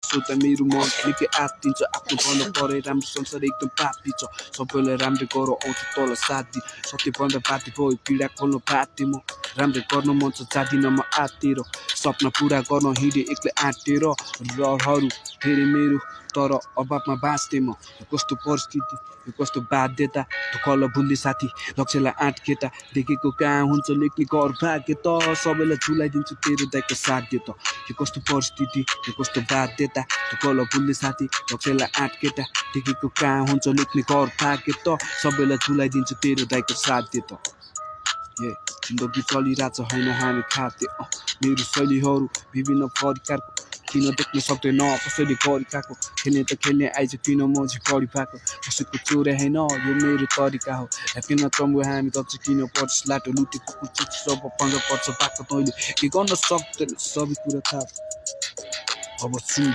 सोध्दा मेरो मन निकै आत्तिन्छ आफ्नो भन्दा परे राम्रो संसार एकदम पापी छ सबैलाई राम्रो गर आउँछ तल साथी सत्यभन्दा बाटी भयो पीडा खोल्न पाते म राम्रो गर्न मन छ जादिन म आत्तिर सपना पुरा गर्न हिँडे एक्लै आँटेर रहरहरू फेरि मेरो तर अभावमा बाँच्थे म कस्तो परिस्थिति यो कस्तो बाध्यता कल भुल्ने साथी लक्ष्यलाई आँट केटा देखेको कहाँ हुन्छ लेख्ने घर भाग्य त सबैलाई झुलाइदिन्छु तेरो दाइको साथ दे त यो कस्तो परिस्थिति यो कस्तो बाध्यता कल भुल्ने साथी लक्ष्यलाई आँट केटा देखेको कहाँ हुन्छ लेख्ने घर भाग्य त सबैलाई झुलाइदिन्छु तेरो दाइको साथ दे त जिन्दगी चलिरहेछ होइन हामी खाते मेरो शैलीहरू विभिन्न प्रकारको किन देख्न सक्दैन कसैले गरी खाएको खेल्ने त खेल्ने आइज किन म चाहिँ गरी पाएको कसैको चोरे होइन यो मेरो तरिका हो ह्याप्पीमा चम्बु हामी त किन पर्छ लाटो लुटेको कुछ सब पन्ध्र पर्छ पाएको तैँले के गर्न सक्दैन सबै कुरा थाहा अब सुन